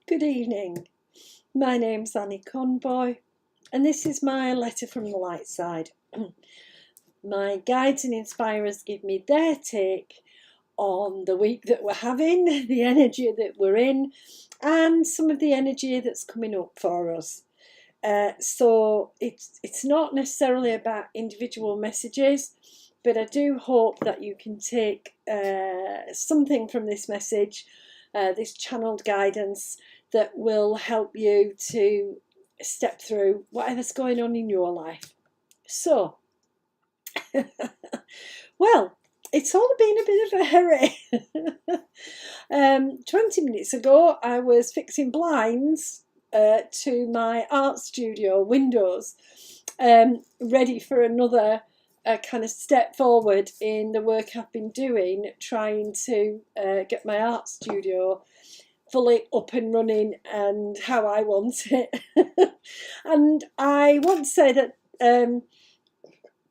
Good evening. My name's Annie Conboy, and this is my letter from the light side. My guides and inspirers give me their take on the week that we're having, the energy that we're in, and some of the energy that's coming up for us. So it's not necessarily about individual messages, but I do hope that you can take something from this message, this channeled guidance that will help you to step through whatever's going on in your life. So, well, it's all been a bit of a hurry. 20 minutes ago, I was fixing blinds to my art studio windows, ready for another kind of step forward in the work I've been doing, trying to get my art studio fully up and running and how I want it. And I want to say that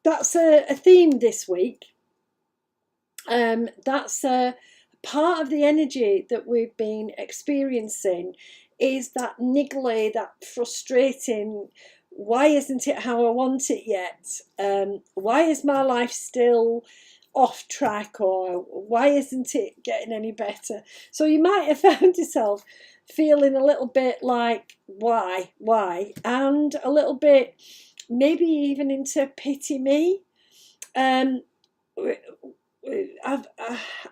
that's a theme this week. That's a part of the energy that we've been experiencing is that niggly, that frustrating, why isn't it how I want it yet? Why is my life still off track, or why isn't it getting any better? So you might have found yourself feeling a little bit like why, and a little bit maybe even into pity me. I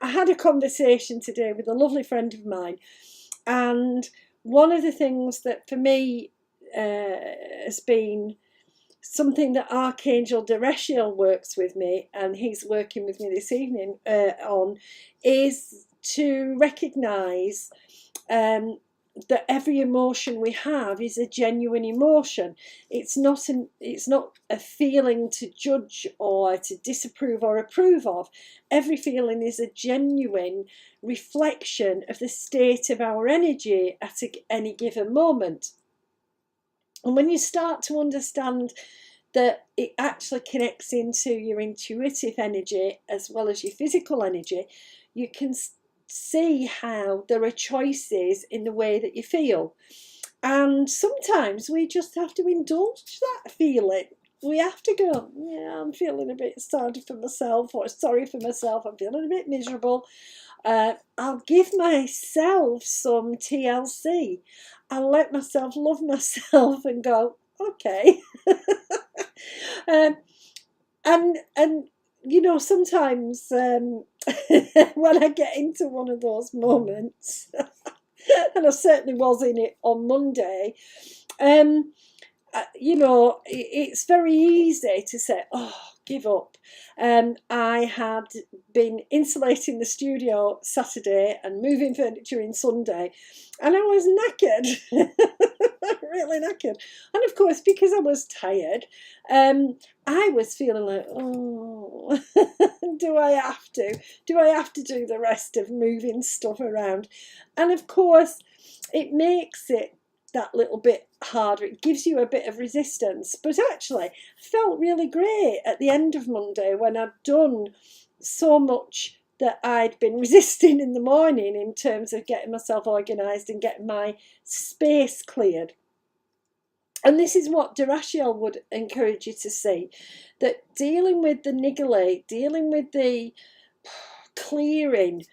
had a conversation today with a lovely friend of mine, and one of the things that for me has been something that Archangel Dereshiel works with me, and he's working with me this evening on, is to recognise that every emotion we have is a genuine emotion. It's not a feeling to judge or to disapprove or approve of. Every feeling is a genuine reflection of the state of our energy at any given moment. And when you start to understand that it actually connects into your intuitive energy as well as your physical energy, you can see how there are choices in the way that you feel. And sometimes we just have to indulge that feeling. We have to go, yeah, I'm feeling a bit sorry for myself, I'm feeling a bit miserable. I'll give myself some TLC. I'll let myself love myself and go, okay. And you know, sometimes when I get into one of those moments, and I certainly was in it on Monday, you know, it's very easy to say, oh, give up. I had been insulating the studio Saturday and moving furniture in Sunday, and I was knackered, really knackered. And of course, because I was tired, I was feeling like, oh, do I have to? Do I have to do the rest of moving stuff around? And of course, it makes it that little bit harder. It gives you a bit of resistance. But actually, I felt really great at the end of Monday when I'd done so much that I'd been resisting in the morning in terms of getting myself organised and getting my space cleared. And this is what Dereshiel would encourage you to see, that dealing with the niggly, dealing with the clearing,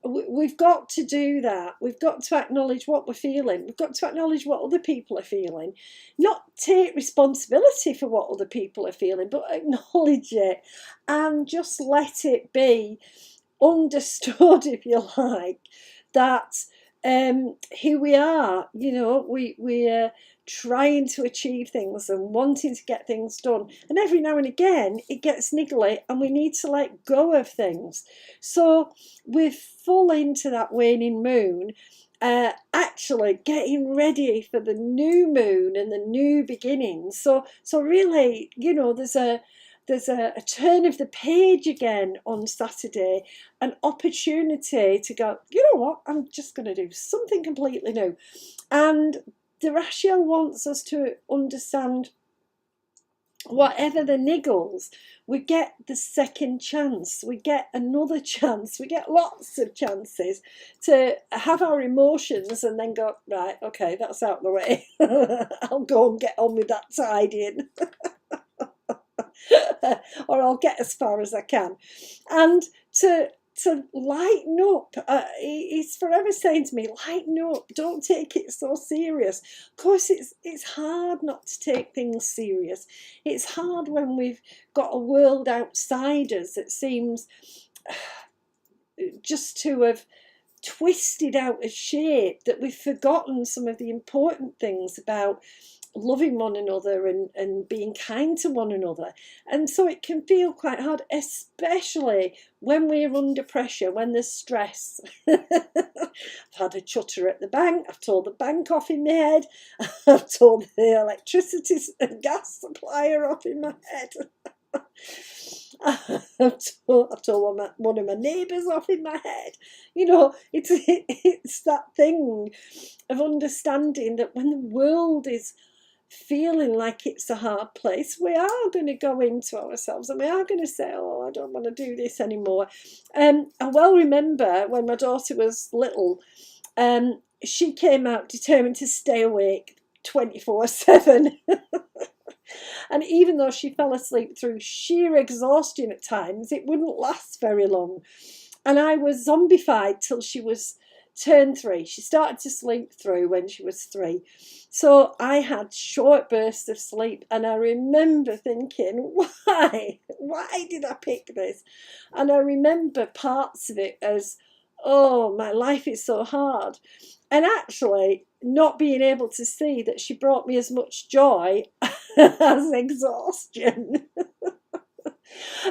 we've got to do that. We've got to acknowledge what we're feeling. We've got to acknowledge what other people are feeling. Not take responsibility for what other people are feeling, but acknowledge it and just let it be understood, if you like, that who we are. You know, we're trying to achieve things and wanting to get things done, and every now and again it gets niggly and we need to let go of things. So we're full into that waning moon, actually getting ready for the new moon and the new beginnings. So really, you know, there's a turn of the page again on Saturday, an opportunity to go, you know what, I'm just going to do something completely new. And Dereshiel wants us to understand whatever the niggles, we get the second chance, we get another chance, we get lots of chances to have our emotions and then go, right, okay, that's out of the way. I'll go and get on with that tidying. Or I'll get as far as I can. And to lighten up, he's forever saying to me, lighten up, don't take it so serious. Of course, it's hard not to take things serious. It's hard when we've got a world outside us that seems just to have twisted out of shape, that we've forgotten some of the important things about loving one another and being kind to one another. And so it can feel quite hard, especially when we're under pressure, when there's stress. I've had a chutter at the bank, I've told the bank off in my head, I've told the electricity and gas supplier off in my head. I've told one of my neighbours off in my head. You know, it's that thing of understanding that when the world is feeling like it's a hard place, we are going to go into ourselves and we are going to say, oh, I don't want to do this anymore. I well remember when my daughter was little, she came out determined to stay awake 24/7. And even though she fell asleep through sheer exhaustion at times, it wouldn't last very long. And I was zombified till she was turned 3. She started to sleep through when she was 3. So I had short bursts of sleep, and I remember thinking, why did I pick this? And I remember parts of it as, oh, my life is so hard. And actually not being able to see that she brought me as much joy as exhaustion.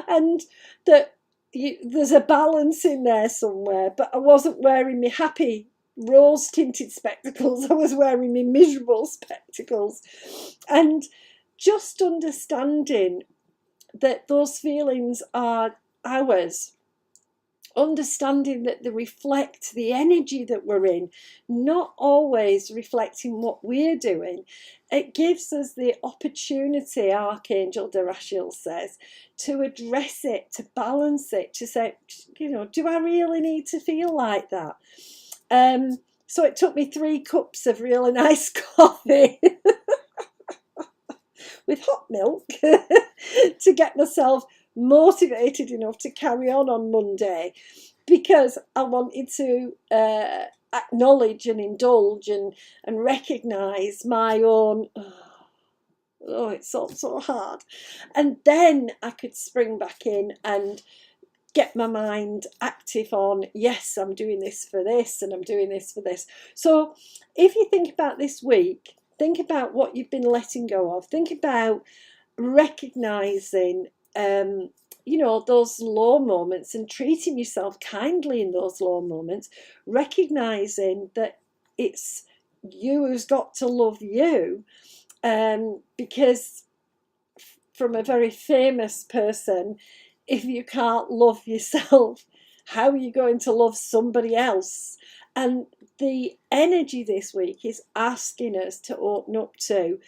And that there's a balance in there somewhere, but I wasn't wearing my happy rose-tinted spectacles, I was wearing my miserable spectacles. And just understanding that those feelings are ours, understanding that they reflect the energy that we're in, not always reflecting what we're doing. It gives us the opportunity, Archangel Darashiel says, to address it, to balance it, to say, you know, do I really need to feel like that? So it took me 3 cups of really nice coffee with hot milk to get myself motivated enough to carry on Monday, because I wanted to acknowledge and indulge and recognise my own, oh, it's all so hard. And then I could spring back in and get my mind active on, yes, I'm doing this for this and I'm doing this for this. So if you think about this week, think about what you've been letting go of. Think about recognising, you know, those low moments and treating yourself kindly in those low moments, recognising that it's you who's got to love you, because from a very famous person, if you can't love yourself, how are you going to love somebody else? And the energy this week is asking us to open up to,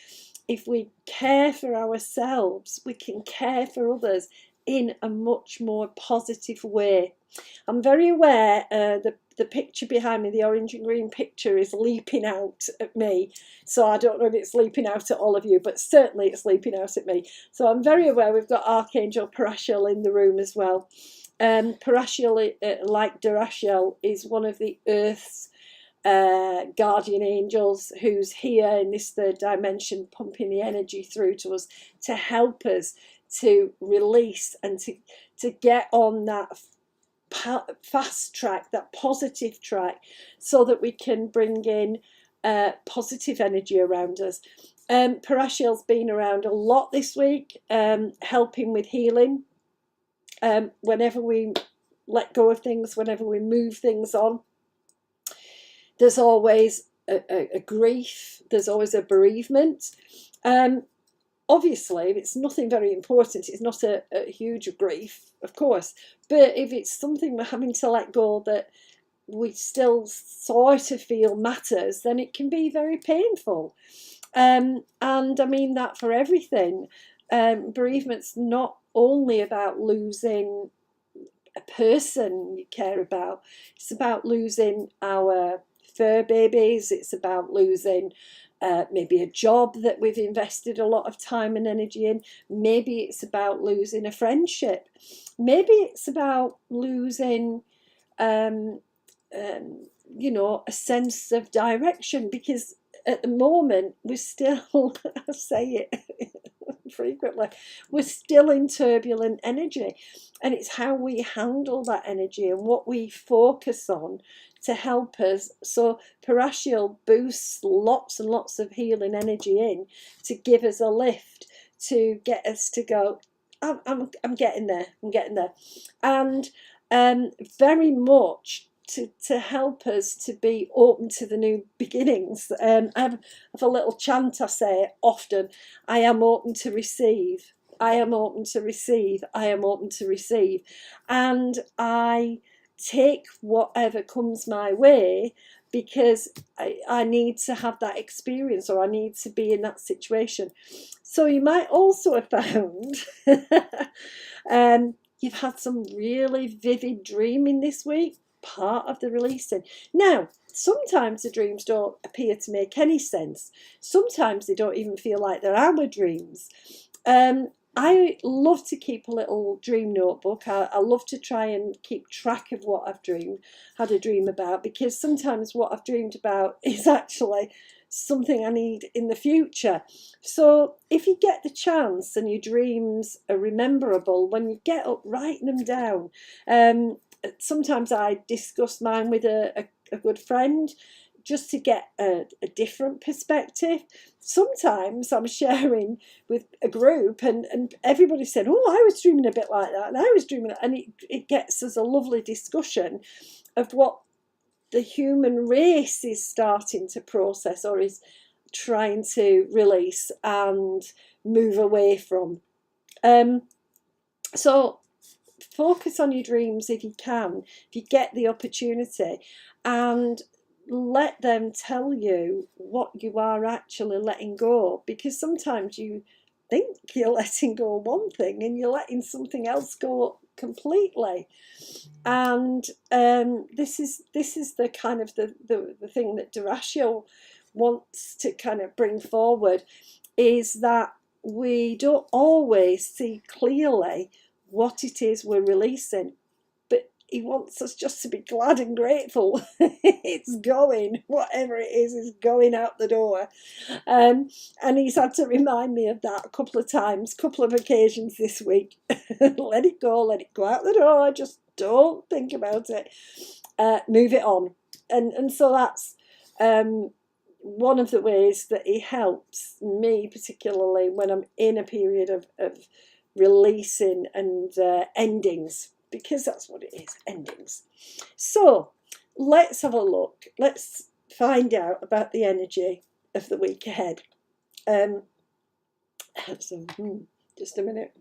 if we care for ourselves, we can care for others in a much more positive way. I'm very aware the picture behind me, the orange and green picture, is leaping out at me. So I don't know if it's leaping out at all of you, but certainly it's leaping out at me. So I'm very aware we've got Archangel Parashiel in the room as well. Parashiel, like Darashiel, is one of the Earth's guardian angels who's here in this third dimension, pumping the energy through to us to help us to release and to get on that fast track, that positive track, so that we can bring in positive energy around us. Parashiel's been around a lot this week, helping with healing. Whenever we let go of things, whenever we move things on, there's always a grief, there's always a bereavement. Obviously, if it's nothing very important, it's not a huge grief, of course. But if it's something we're having to let go that we still sort of feel matters, then it can be very painful. And I mean that for everything. bereavement's not only about losing a person you care about. It's about losing our fur babies. It's about losing maybe a job that we've invested a lot of time and energy in. Maybe it's about losing a friendship. Maybe it's about losing, a sense of direction, because at the moment we're still, I say it frequently, we're still in turbulent energy, and it's how we handle that energy and what we focus on to help us. So Parashiel boosts lots and lots of healing energy in to give us a lift, to get us to go, I'm getting there, and very much to help us to be open to the new beginnings. I have a little chant I say often: I am open to receive, I am open to receive, I am open to receive. And I take whatever comes my way, because I need to have that experience, or I need to be in that situation. So you might also have found you've had some really vivid dreaming this week, part of the releasing. Now, sometimes the dreams don't appear to make any sense. Sometimes they don't even feel like they're our dreams. I love to keep a little dream notebook. I love to try and keep track of what I've had a dream about, because sometimes what I've dreamed about is actually something I need in the future. So if you get the chance and your dreams are rememberable, when you get up, write them down. Sometimes I discuss mine with a good friend, just to get a different perspective. Sometimes I'm sharing with a group, and everybody said, oh, I was dreaming a bit like that, and I was dreaming, and it gets us a lovely discussion of what the human race is starting to process, or is trying to release and move away from. So focus on your dreams if you can, if you get the opportunity, and let them tell you what you are actually letting go, because sometimes you think you're letting go one thing and you're letting something else go completely. And this is the kind of the thing that Durasio wants to kind of bring forward, is that we don't always see clearly what it is we're releasing, but he wants us just to be glad and grateful. It's going, whatever it is going out the door. And he's had to remind me of that a couple of times, couple of occasions this week. Let it go out the door, just don't think about it, move it on. And so that's one of the ways that he helps me, particularly when I'm in a period of releasing and endings, because that's what it is, endings. So let's have a look. Let's find out about the energy of the week ahead. So, just a minute.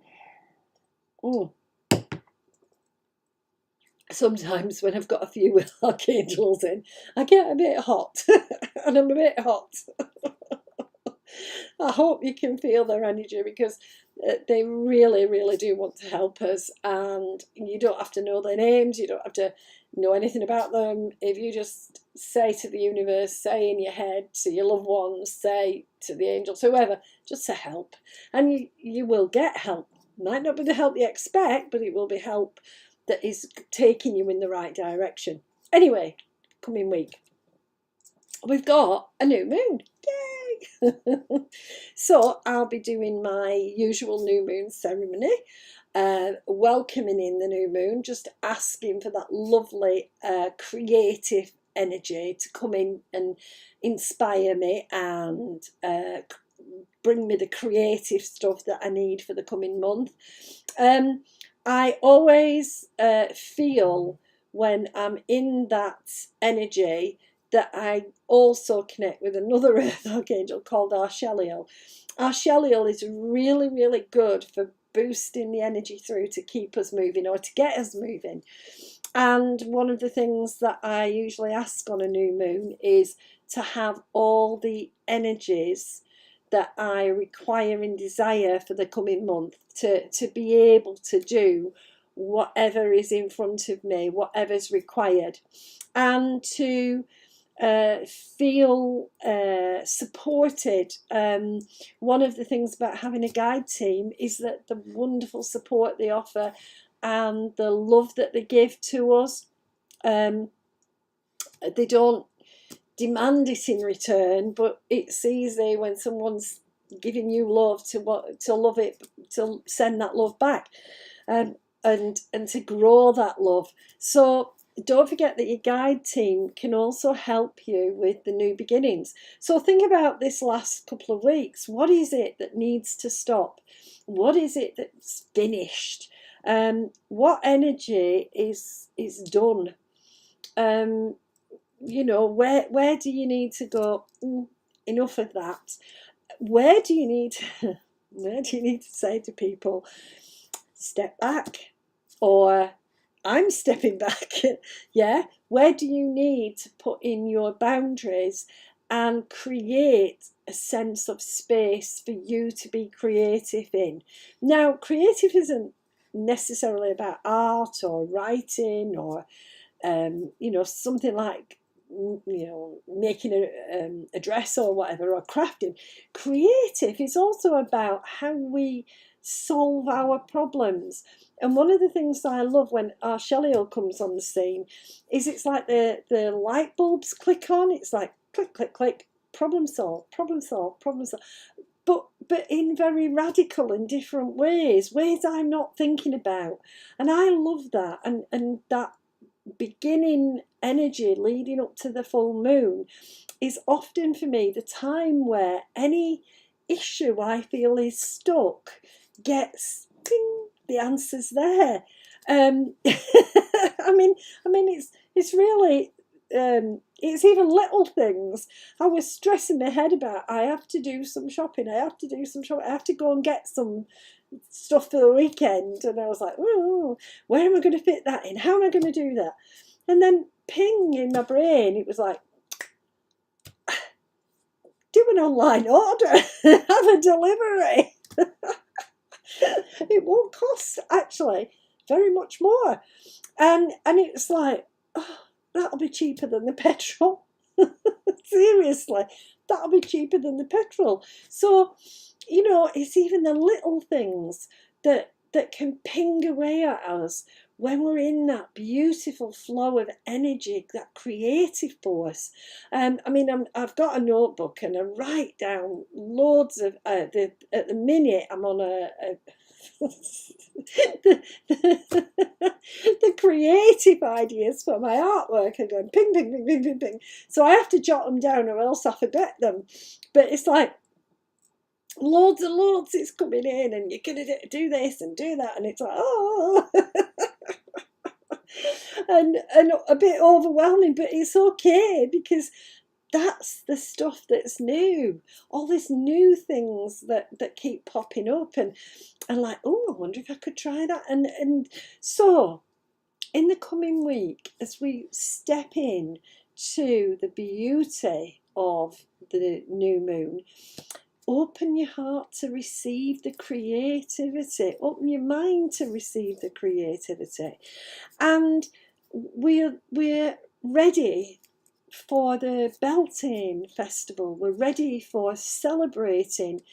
Sometimes when I've got a few archangels in, I get a bit hot, and I'm a bit hot. I hope you can feel their energy, because they really, really do want to help us, and you don't have to know their names, you don't have to know anything about them. If you just say to the universe, say in your head, to your loved ones, say to the angels, whoever, just to help, and you will get help. Might not be the help you expect, but it will be help that is taking you in the right direction. Anyway, coming week, we've got a new moon. Yay! So I'll be doing my usual new moon ceremony, welcoming in the new moon, just asking for that lovely creative energy to come in and inspire me and bring me the creative stuff that I need for the coming month. I always feel when I'm in that energy that I also connect with another earth archangel called Archeliel. Archeliel is really, really good for boosting the energy through to keep us moving, or to get us moving. And one of the things that I usually ask on a new moon is to have all the energies that I require and desire for the coming month to be able to do whatever is in front of me, whatever's required, and to feel supported. One of the things about having a guide team is that the wonderful support they offer and the love that they give to us. They don't demand it in return, but it's easy when someone's giving you love to love it, to send that love back, and to grow that love. So don't forget that your guide team can also help you with the new beginnings. So think about this last couple of weeks. What is it that needs to stop? What is it that's finished? What energy is done? Where do you need to go? Enough of that. Where do you need to say to people, step back, or I'm stepping back? Yeah. Where do you need to put in your boundaries and create a sense of space for you to be creative in? Now, creative isn't necessarily about art or writing or something like making a dress or whatever, or crafting. Creative is also about how we solve our problems. And one of the things that I love when our Shelley comes on the scene is it's like the light bulbs click on. It's like click, click, click, problem solve, problem solve, problem solve. But in very radical and different ways I'm not thinking about. And I love that. And that beginning energy leading up to the full moon is often for me the time where any issue I feel is stuck gets ding, the answer's there. I mean it's really it's even little things. I was stressing my head about, I have to do some shopping, I have to go and get some stuff for the weekend, and I was like, oh, where am I going to fit that in? How am I going to do that? And then ping in my brain, it was like, do an online order, have a delivery. It won't cost actually very much more, and it's like, oh, that'll be cheaper than the petrol. Seriously, that'll be cheaper than the petrol. So it's even the little things that can ping away at us when we're in that beautiful flow of energy, that creative force. I've got a notebook and I write down loads of at the minute I'm on the creative ideas for my artwork are going ping, ping, ping, ping, ping, ping. So I have to jot them down or else I forget them. But it's like, loads and loads is coming in, and you're going to do this and do that, and it's like, oh. and a bit overwhelming, but it's okay, because that's the stuff that's new. All these new things that keep popping up, and like, oh, I wonder if I could try that. And so in the coming week, as we step in to the beauty of the new moon, open your heart to receive the creativity. Open your mind to receive the creativity. And we're ready for the Beltane Festival. We're ready for celebrating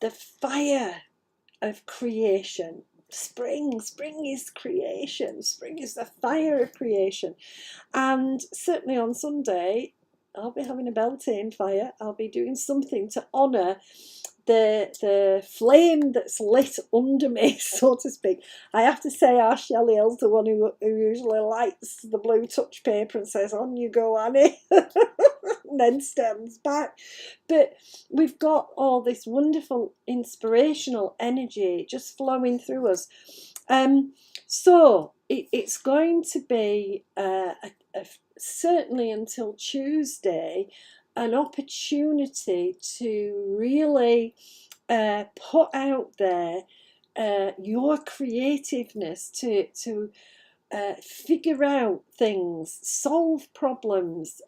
the fire of creation. Spring is creation. Spring is the fire of creation. And certainly on Sunday, I'll be having a Beltane fire. I'll be doing something to honour the flame that's lit under me, so to speak. I have to say, our Shelley is the one who usually lights the blue touch paper and says, on you go, Annie, and then stands back. But we've got all this wonderful inspirational energy just flowing through us. So it's going to be certainly until Tuesday, an opportunity to really put out there your creativeness, to figure out things, solve problems,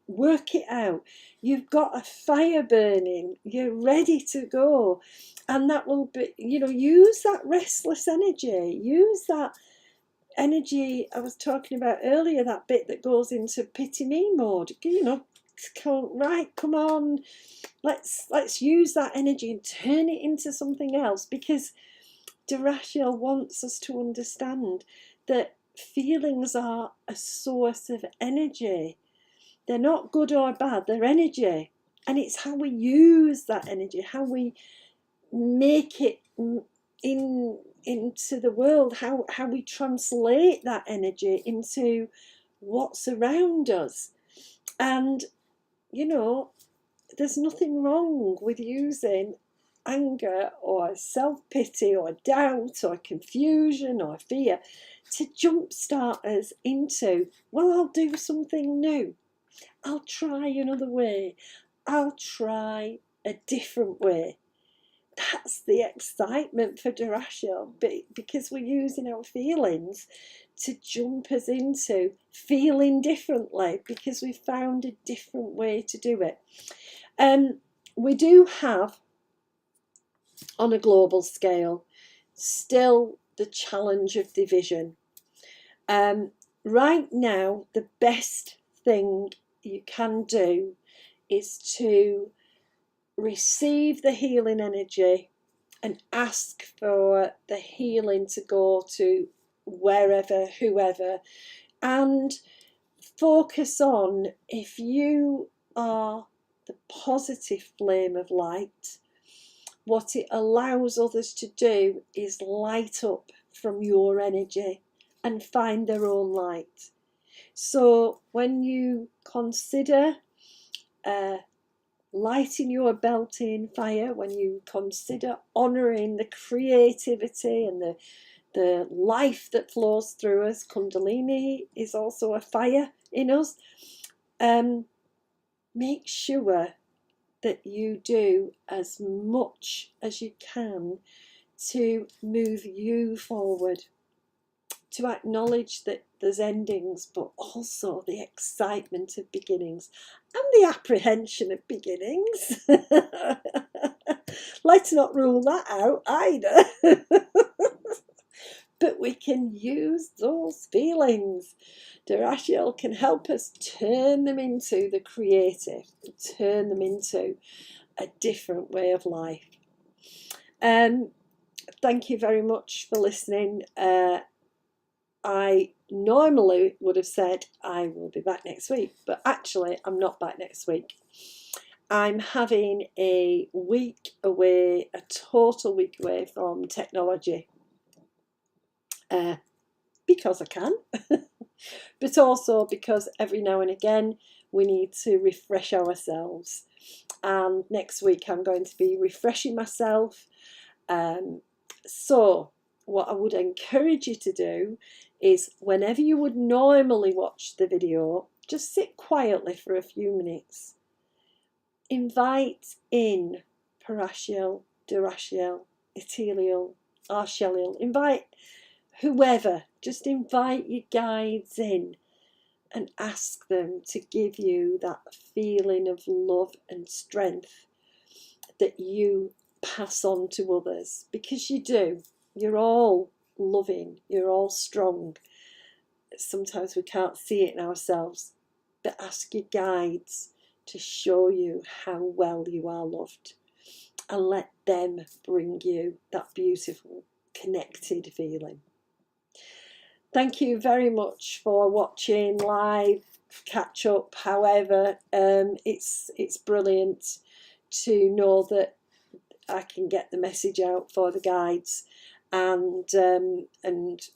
work it out. You've got a fire burning, you're ready to go. And that will be, use that restless energy, use that energy I was talking about earlier, that bit that goes into pity me mode. Right, come on, let's use that energy and turn it into something else, because Durashiel wants us to understand that feelings are a source of energy. They're not good or bad, they're energy. And it's how we use that energy, how we make it into the world, how we translate that energy into what's around us. And, there's nothing wrong with using anger or self-pity or doubt or confusion or fear to jumpstart us into, well, I'll do something new. I'll try another way. I'll try a different way. That's the excitement for Durashiel, because we're using our feelings to jump us into feeling differently, because we've found a different way to do it. We do have, on a global scale, still the challenge of division. Right now, the best thing you can do is to receive the healing energy and ask for the healing to go to wherever, whoever, and focus on, if you are the positive flame of light, what it allows others to do is light up from your energy and find their own light. So when you consider lighting your belting fire, when you consider honouring the creativity and the life that flows through us, Kundalini is also a fire in us, make sure that you do as much as you can to move you forward, to acknowledge that there's endings, but also the excitement of beginnings and the apprehension of beginnings. Let's not rule that out either. But we can use those feelings. Durashiel can help us turn them into the creative, turn them into a different way of life. Thank you very much for listening. I normally would have said I will be back next week, but actually I'm not back next week. I'm having a week away, a total week away from technology, because I can, but also because every now and again we need to refresh ourselves. And next week I'm going to be refreshing myself. So what I would encourage you to do is, whenever you would normally watch the video, just sit quietly for a few minutes. Invite in Parashiel, Durashiel, Ethelial, Arshelial. Invite whoever. Just invite your guides in and ask them to give you that feeling of love and strength that you pass on to others, because you do. You're all loving, you're all strong. Sometimes we can't see it in ourselves, but ask your guides to show you how well you are loved, and let them bring you that beautiful connected feeling. Thank you very much for watching live, catch up, however. It's brilliant to know that I can get the message out for the guides, and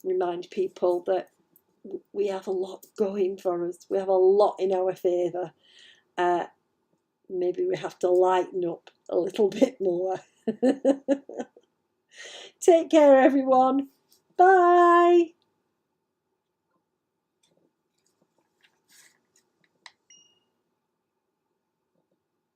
remind people that we have a lot going for us. We have a lot in our favour. Maybe we have to lighten up a little bit more. Take care, everyone. Bye.